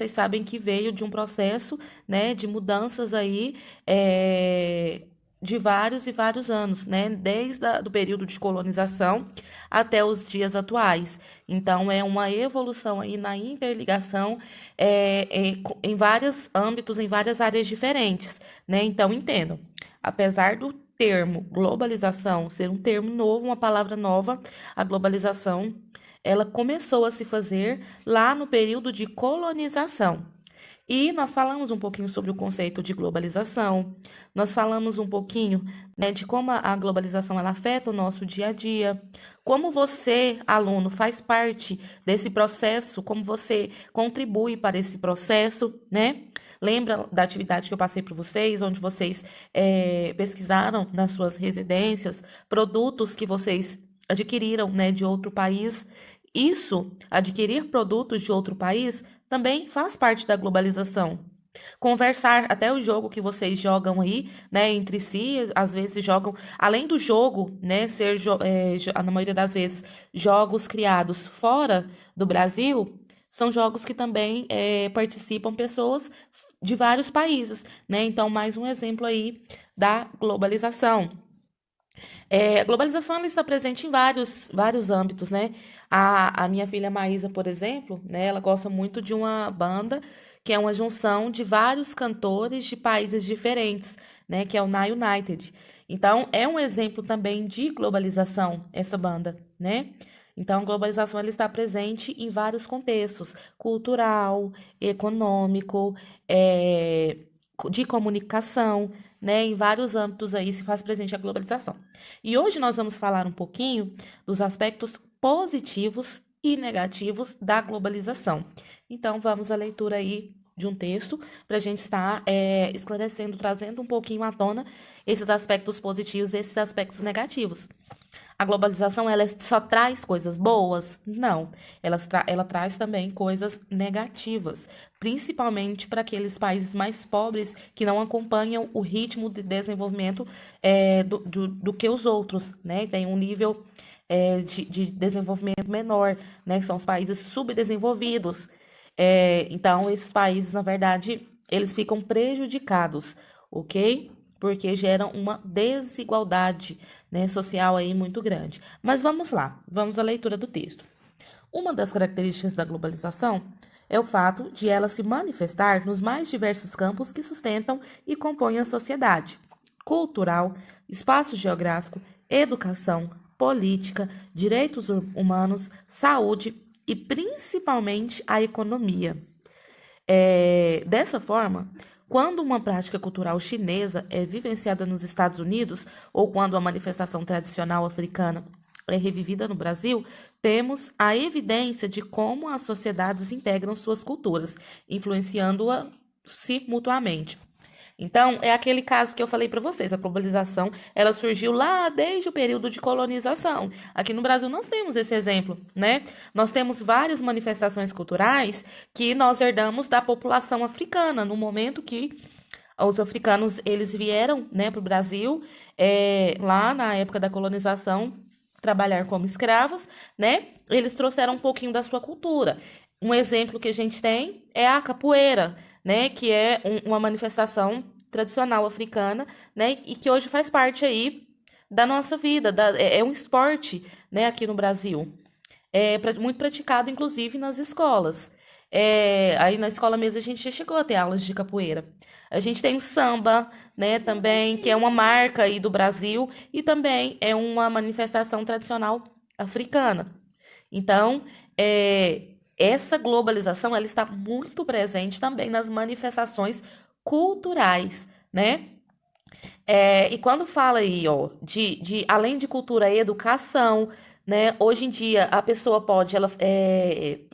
vocês sabem que veio de um processo, né, de mudanças aí, de vários e vários anos, né, desde do período de colonização até os dias atuais. Então, é uma evolução aí na interligação em vários âmbitos, em várias áreas diferentes, né? Então, entendam, apesar do termo globalização ser um termo novo, uma palavra nova, a globalização ela começou a se fazer lá no período de colonização. E nós falamos um pouquinho sobre o conceito de globalização, nós falamos um pouquinho, né, de como a globalização ela afeta o nosso dia a dia, como você, aluno, faz parte desse processo, como você contribui para esse processo, né? Lembra da atividade que eu passei para vocês, onde vocês pesquisaram nas suas residências produtos que vocês adquiriram, né, de outro país. Isso, adquirir produtos de outro país, também faz parte da globalização. Conversar, até o jogo que vocês jogam aí, né, entre si, às vezes jogam, além do jogo, né, na maioria das vezes, jogos criados fora do Brasil, são jogos que também participam pessoas de vários países, né? Então, mais um exemplo aí da globalização. A globalização ela está presente em vários âmbitos, né? A minha filha Maísa, por exemplo, né, ela gosta muito de uma banda que é uma junção de vários cantores de países diferentes, né? Que é o Na United. Então, é um exemplo também de globalização, essa banda, né? Então, a globalização ela está presente em vários contextos, cultural, econômico, de comunicação, né? Em vários âmbitos aí se faz presente a globalização. E hoje nós vamos falar um pouquinho dos aspectos positivos e negativos da globalização. Então, vamos à leitura aí de um texto para a gente estar esclarecendo, trazendo um pouquinho à tona esses aspectos positivos e esses aspectos negativos. A globalização, ela só traz coisas boas? Não. Ela traz também coisas negativas, principalmente para aqueles países mais pobres que não acompanham o ritmo de desenvolvimento do que os outros, né? Tem um nível de desenvolvimento menor, né? Que são os países subdesenvolvidos. Então, esses países, na verdade, eles ficam prejudicados, ok? Porque geram uma desigualdade, né, social aí muito grande. Mas vamos lá, vamos à leitura do texto. Uma das características da globalização é o fato de ela se manifestar nos mais diversos campos que sustentam e compõem a sociedade: cultural, espaço geográfico, educação, política, direitos humanos, saúde e principalmente a economia. Dessa forma, quando uma prática cultural chinesa é vivenciada nos Estados Unidos ou quando a manifestação tradicional africana é revivida no Brasil, temos a evidência de como as sociedades integram suas culturas, influenciando-se mutuamente. Então, é aquele caso que eu falei para vocês, a globalização, ela surgiu lá desde o período de colonização. Aqui no Brasil nós temos esse exemplo, né? Nós temos várias manifestações culturais que nós herdamos da população africana, no momento que os africanos, eles vieram, né, para o Brasil, lá na época da colonização, trabalhar como escravos, né? Eles trouxeram um pouquinho da sua cultura. Um exemplo que a gente tem é a capoeira, né, que é uma manifestação tradicional africana, né, e que hoje faz parte aí da nossa vida, é um esporte, né, aqui no Brasil. Muito praticado, inclusive, nas escolas. Aí na escola mesmo a gente já chegou a ter aulas de capoeira. A gente tem o samba, né, também, que é uma marca aí do Brasil e também é uma manifestação tradicional africana. Então, essa globalização ela está muito presente também nas manifestações culturais, né? E quando fala aí, ó, além de cultura e educação, né? Hoje em dia a pessoa pode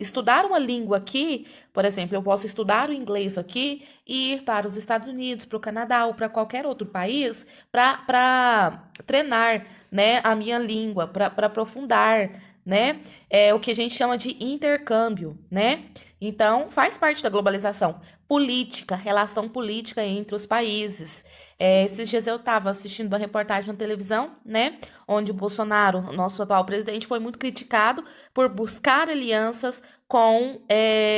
estudar uma língua aqui, por exemplo, eu posso estudar o inglês aqui e ir para os Estados Unidos, para o Canadá ou para qualquer outro país para treinar, né, a minha língua, para aprofundar, né? É o que a gente chama de intercâmbio, né? Então, faz parte da globalização. política, relação política entre os países. Esses dias eu estava assistindo uma reportagem na televisão, né, onde o Bolsonaro, nosso atual presidente, foi muito criticado por buscar alianças com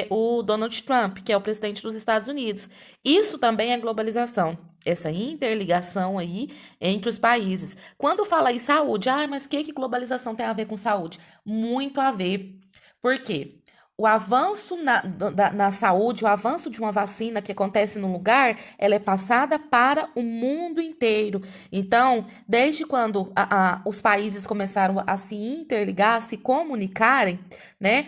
o Donald Trump, que é o presidente dos Estados Unidos. Isso também é globalização. Essa interligação aí entre os países. Quando fala em saúde, mas que globalização tem a ver com saúde? Muito a ver. Por quê? O avanço na saúde, o avanço de uma vacina que acontece num lugar, ela é passada para o mundo inteiro. Então, desde quando os países começaram a se interligar, a se comunicarem, né,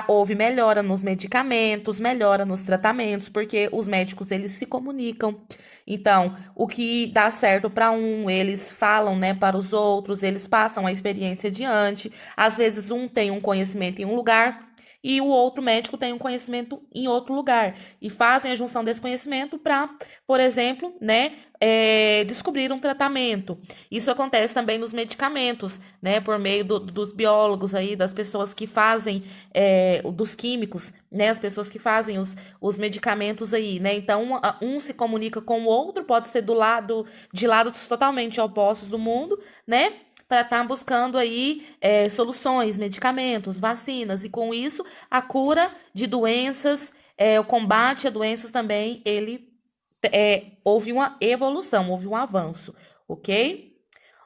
houve melhora nos medicamentos, melhora nos tratamentos, porque os médicos, eles se comunicam. Então, o que dá certo para um, eles falam, né, para os outros, eles passam a experiência adiante. Às vezes, um tem um conhecimento em um lugar e o outro médico tem um conhecimento em outro lugar. E fazem a junção desse conhecimento para, por exemplo, né, descobrir um tratamento. Isso acontece também nos medicamentos, né, por meio dos biólogos aí, das pessoas que fazem, dos químicos, né, as pessoas que fazem os medicamentos aí, né. Então, um se comunica com o outro, pode ser de lados totalmente opostos do mundo, né, para estar buscando aí soluções, medicamentos, vacinas, e com isso a cura de doenças, o combate a doenças também, houve uma evolução, houve um avanço, ok?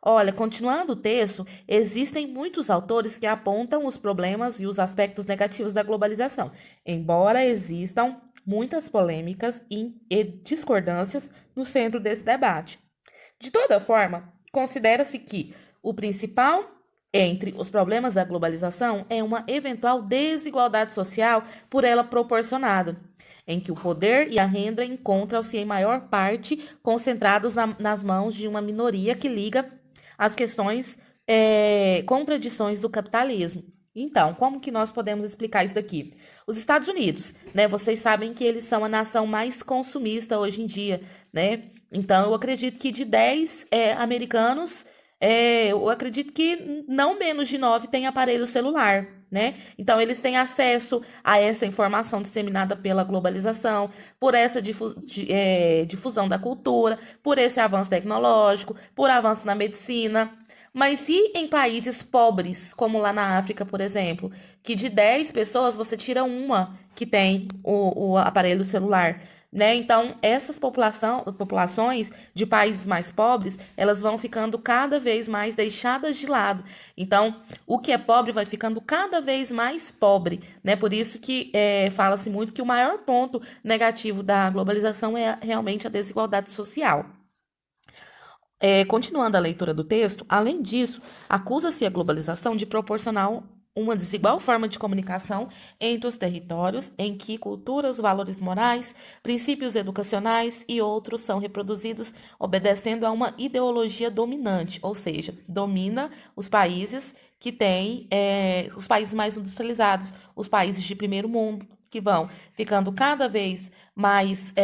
Olha, continuando o texto, existem muitos autores que apontam os problemas e os aspectos negativos da globalização, embora existam muitas polêmicas e discordâncias no centro desse debate. De toda forma, considera-se que o principal entre os problemas da globalização é uma eventual desigualdade social por ela proporcionada, em que o poder e a renda encontram-se em maior parte concentrados nas mãos de uma minoria que liga as questões, contradições do capitalismo. Então, como que nós podemos explicar isso daqui? Os Estados Unidos, né? Vocês sabem que eles são a nação mais consumista hoje em dia, né? Então, eu acredito que de 10 americanos, eu acredito que não menos de 9 têm aparelho celular, né? Então, eles têm acesso a essa informação disseminada pela globalização, por essa difusão da cultura, por esse avanço tecnológico, por avanço na medicina. Mas se em países pobres, como lá na África, por exemplo, que de 10 pessoas você tira uma que tem o aparelho celular, né? Então, essas populações de países mais pobres, elas vão ficando cada vez mais deixadas de lado. Então, o que é pobre vai ficando cada vez mais pobre, né? Por isso que fala-se muito que o maior ponto negativo da globalização é realmente a desigualdade social. Continuando a leitura do texto, além disso, acusa-se a globalização de proporcionar uma desigual forma de comunicação entre os territórios em que culturas, valores morais, princípios educacionais e outros são reproduzidos obedecendo a uma ideologia dominante, ou seja, domina os países que têm os países mais industrializados, os países de primeiro mundo, que vão ficando cada vez mais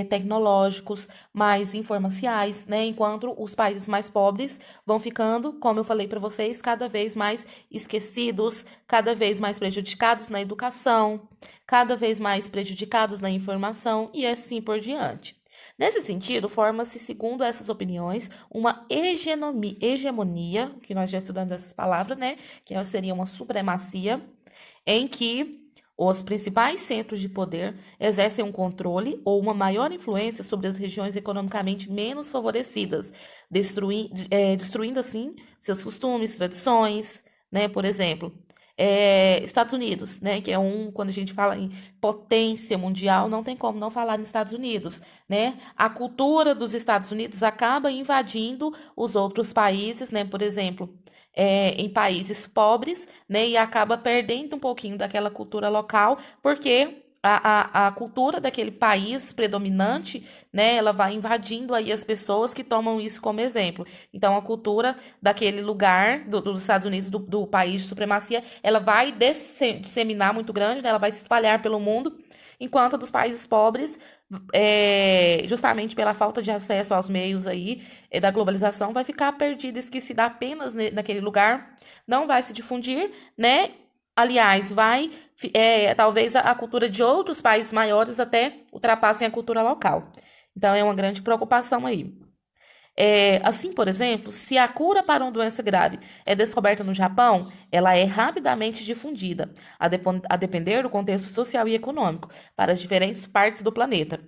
tecnológicos, mais informaciais, né? Enquanto os países mais pobres vão ficando, como eu falei para vocês, cada vez mais esquecidos, cada vez mais prejudicados na educação, cada vez mais prejudicados na informação e assim por diante. Nesse sentido, forma-se, segundo essas opiniões, uma hegemonia, que nós já estudamos essas palavras, né? Que seria uma supremacia, em que os principais centros de poder exercem um controle ou uma maior influência sobre as regiões economicamente menos favorecidas, destruindo assim seus costumes, tradições, né? Por exemplo, Estados Unidos, né? Que é quando a gente fala em potência mundial, não tem como não falar nos Estados Unidos, né? A cultura dos Estados Unidos acaba invadindo os outros países, né? Por exemplo, em países pobres, né, e acaba perdendo um pouquinho daquela cultura local, porque a cultura daquele país predominante, né, ela vai invadindo aí as pessoas que tomam isso como exemplo. Então, a cultura daquele lugar, dos Estados Unidos, do país de supremacia, ela vai disseminar muito grande, né, ela vai se espalhar pelo mundo, enquanto a dos países pobres, justamente pela falta de acesso aos meios aí da globalização, vai ficar perdida, esquecida apenas naquele lugar, não vai se difundir, né? Aliás, talvez a cultura de outros países maiores até ultrapassem a cultura local. Então, é uma grande preocupação aí. Assim, por exemplo, se a cura para uma doença grave é descoberta no Japão, ela é rapidamente difundida, a depender do contexto social e econômico, para as diferentes partes do planeta.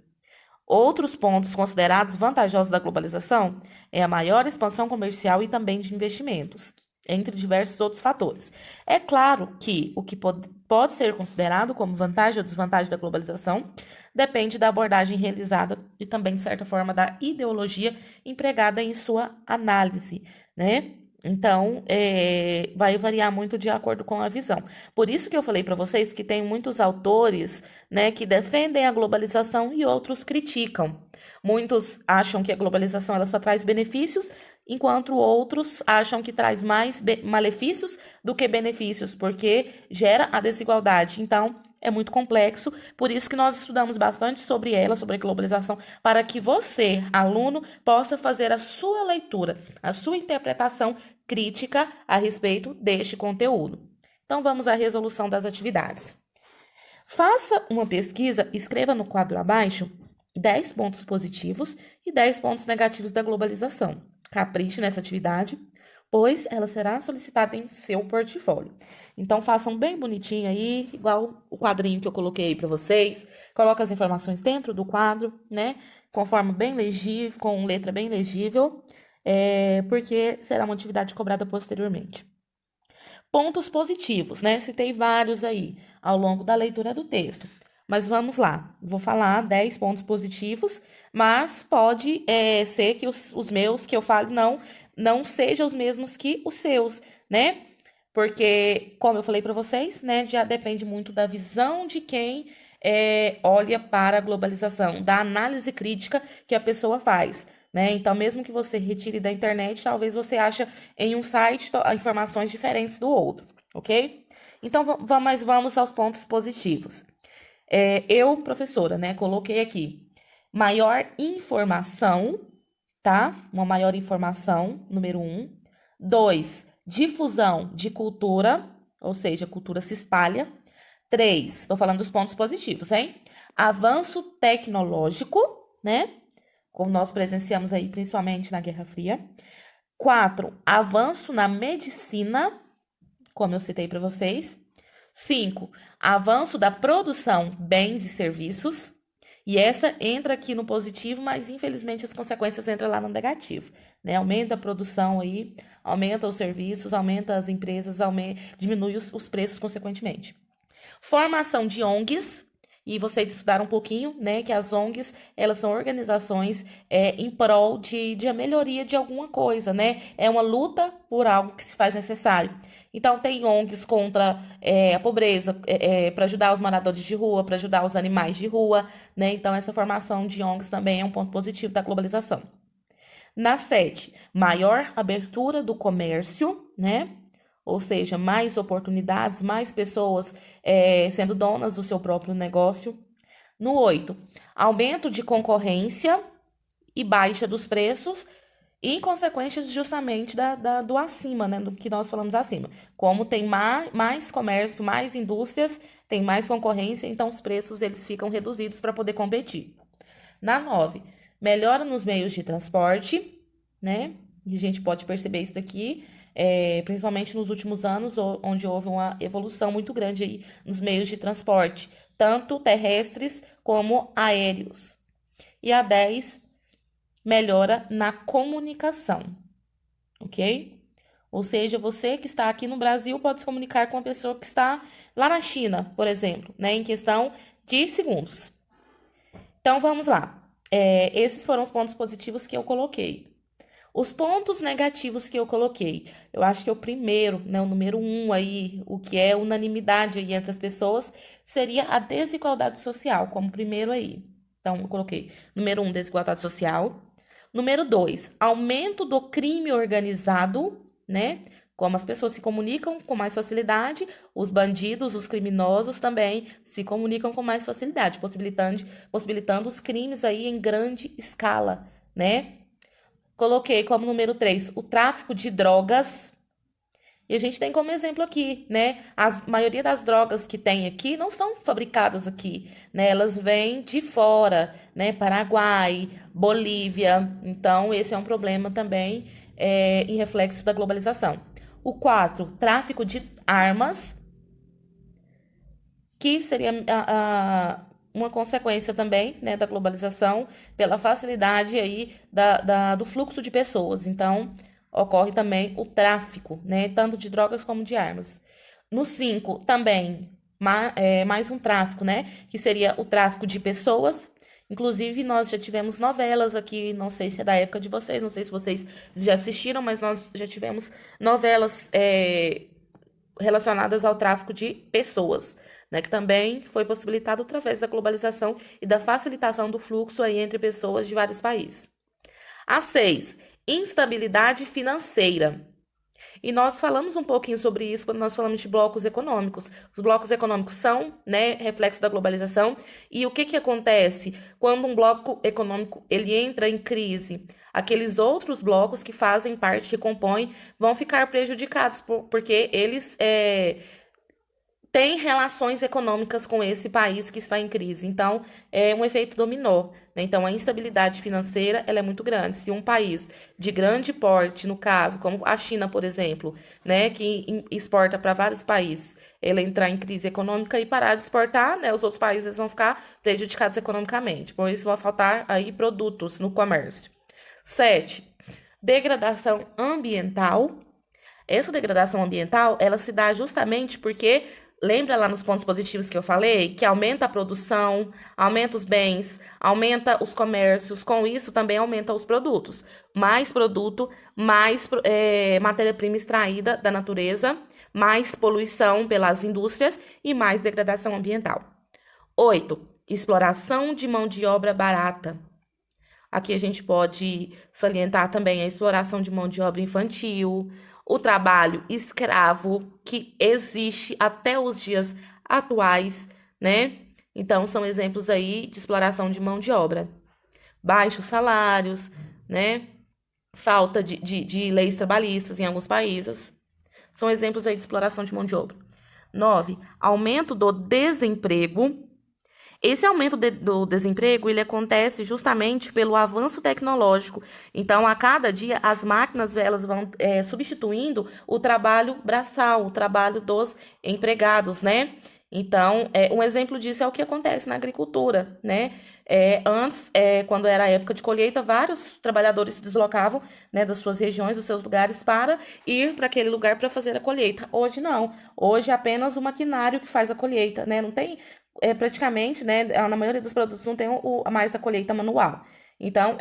Outros pontos considerados vantajosos da globalização é a maior expansão comercial e também de investimentos, entre diversos outros fatores. É claro que o que pode ser considerado como vantagem ou desvantagem da globalização depende da abordagem realizada e também, de certa forma, da ideologia empregada em sua análise, né? Então, vai variar muito de acordo com a visão. Por isso que eu falei para vocês que tem muitos autores, né, que defendem a globalização e outros criticam. Muitos acham que a globalização ela só traz benefícios, enquanto outros acham que traz mais malefícios do que benefícios, porque gera a desigualdade. Então, é muito complexo, por isso que nós estudamos bastante sobre ela, sobre a globalização, para que você, aluno, possa fazer a sua leitura, a sua interpretação crítica a respeito deste conteúdo. Então, vamos à resolução das atividades. Faça uma pesquisa, escreva no quadro abaixo 10 pontos positivos e 10 pontos negativos da globalização. Capriche nessa atividade, pois ela será solicitada em seu portfólio. Então, façam bem bonitinho aí, igual o quadrinho que eu coloquei aí para vocês. Coloca as informações dentro do quadro, né? Com forma bem legível, com letra bem legível, porque será uma atividade cobrada posteriormente. Pontos positivos, né? Citei vários aí ao longo da leitura do texto. Mas vamos lá, vou falar 10 pontos positivos, mas pode ser que os meus que eu fale não sejam os mesmos que os seus, né? Porque, como eu falei para vocês, né, já depende muito da visão de quem olha para a globalização, da análise crítica que a pessoa faz, né? Então, mesmo que você retire da internet, talvez você ache em um site informações diferentes do outro, ok? Então, vamos aos pontos positivos. Eu, professora, né, coloquei aqui maior informação, tá? Uma maior informação, número 1. 2, difusão de cultura, ou seja, a cultura se espalha. 3, estou falando dos pontos positivos, hein? Avanço tecnológico, né? Como nós presenciamos aí, principalmente na Guerra Fria. 4, avanço na medicina, como eu citei para vocês. 5, avanço da produção, bens e serviços. E essa entra aqui no positivo, mas infelizmente as consequências entram lá no negativo, né? Aumenta a produção aí, aumenta os serviços, aumenta as empresas, diminui os preços consequentemente. Formação de ONGs, e vocês estudaram um pouquinho, né, que as ONGs, elas são organizações em prol de a melhoria de alguma coisa, né? É uma luta por algo que se faz necessário. Então, tem ONGs contra a pobreza, para ajudar os moradores de rua, para ajudar os animais de rua, né? Então, essa formação de ONGs também é um ponto positivo da globalização. Na 7, maior abertura do comércio, né? Ou seja, mais oportunidades, mais pessoas sendo donas do seu próprio negócio. No 8, aumento de concorrência e baixa dos preços e consequências justamente do acima, né? Do que nós falamos acima. Como tem mais comércio, mais indústrias, tem mais concorrência, então os preços eles ficam reduzidos para poder competir. Na 9, melhora nos meios de transporte, né? E a gente pode perceber isso daqui, principalmente nos últimos anos, onde houve uma evolução muito grande aí nos meios de transporte, tanto terrestres como aéreos. E a 10, melhora na comunicação, ok? Ou seja, você que está aqui no Brasil pode se comunicar com a pessoa que está lá na China, por exemplo, né? Em questão de segundos. Então, vamos lá. Esses foram os pontos positivos que eu coloquei. Os pontos negativos que eu coloquei, eu acho que o primeiro, né, o número 1 aí, o que é unanimidade aí entre as pessoas, seria a desigualdade social, como primeiro aí. Então, eu coloquei número 1, desigualdade social. Número 2, aumento do crime organizado, né? Como as pessoas se comunicam com mais facilidade, os bandidos, os criminosos também se comunicam com mais facilidade, possibilitando os crimes aí em grande escala, né? Coloquei como número 3 o tráfico de drogas. E a gente tem como exemplo aqui, né? A maioria das drogas que tem aqui não são fabricadas aqui, né? Elas vêm de fora, né? Paraguai, Bolívia. Então, esse é um problema também em reflexo da globalização. O 4, tráfico de armas, que seria uma consequência também, né, da globalização, pela facilidade aí do fluxo de pessoas. Então, ocorre também o tráfico, né, tanto de drogas como de armas. No 5, também, mais um tráfico, né, que seria o tráfico de pessoas. Inclusive, nós já tivemos novelas aqui, não sei se é da época de vocês, não sei se vocês já assistiram, mas nós já tivemos novelas relacionadas ao tráfico de pessoas, né, que também foi possibilitado através da globalização e da facilitação do fluxo aí entre pessoas de vários países. A 6, instabilidade financeira. E nós falamos um pouquinho sobre isso quando nós falamos de blocos econômicos. Os blocos econômicos são, né, reflexo da globalização. E o que que acontece quando um bloco econômico ele entra em crise? Aqueles outros blocos que fazem parte, que compõem, vão ficar prejudicados porque eles têm relações econômicas com esse país que está em crise. Então, é um efeito dominó, né? Então, a instabilidade financeira ela é muito grande. Se um país de grande porte, no caso, como a China, por exemplo, né, que exporta para vários países, ela entrar em crise econômica e parar de exportar, né, os outros países vão ficar prejudicados economicamente, pois vão faltar aí produtos no comércio. 7, degradação ambiental. Essa degradação ambiental, ela se dá justamente porque, lembra lá nos pontos positivos que eu falei, que aumenta a produção, aumenta os bens, aumenta os comércios, com isso também aumenta os produtos. Mais produto, mais matéria-prima extraída da natureza, mais poluição pelas indústrias e mais degradação ambiental. 8, exploração de mão de obra barata. Aqui a gente pode salientar também a exploração de mão de obra infantil, o trabalho escravo que existe até os dias atuais, né? Então, são exemplos aí de exploração de mão de obra. Baixos salários, né? Falta de leis trabalhistas em alguns países. São exemplos aí de exploração de mão de obra. 9, aumento do desemprego. Esse aumento do desemprego, ele acontece justamente pelo avanço tecnológico. Então, a cada dia, as máquinas elas vão substituindo o trabalho braçal, o trabalho dos empregados, né? Então, um exemplo disso é o que acontece na agricultura, né? Antes, quando era a época de colheita, vários trabalhadores se deslocavam, né, das suas regiões, dos seus lugares, para ir para aquele lugar para fazer a colheita. Hoje não. Hoje é apenas o maquinário que faz a colheita, né? Não tem praticamente, né, na maioria dos produtos não tem mais a colheita manual. Então,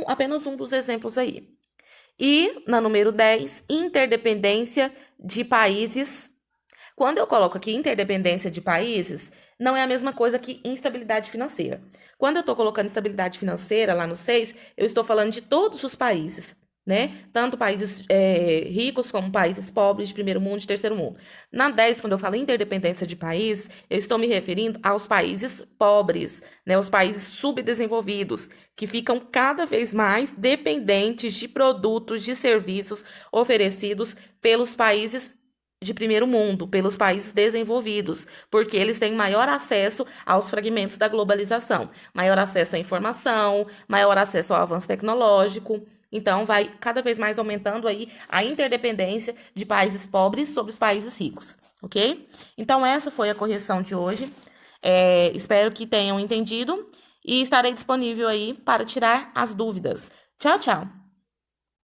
apenas um dos exemplos aí. E, na número 10, interdependência de países. Quando eu coloco aqui interdependência de países, não é a mesma coisa que instabilidade financeira. Quando eu estou colocando instabilidade financeira lá no 6, eu estou falando de todos os países, né? Tanto países ricos como países pobres, de primeiro mundo, de terceiro mundo. Na 10, quando eu falo interdependência de país, eu estou me referindo aos países pobres, né? Os países subdesenvolvidos, que ficam cada vez mais dependentes de produtos, de serviços oferecidos pelos países de primeiro mundo, pelos países desenvolvidos, porque eles têm maior acesso aos fragmentos da globalização, maior acesso à informação, maior acesso ao avanço tecnológico. Então, vai cada vez mais aumentando aí a interdependência de países pobres sobre os países ricos, ok? Então, essa foi a correção de hoje. Espero que tenham entendido e estarei disponível aí para tirar as dúvidas. Tchau, tchau!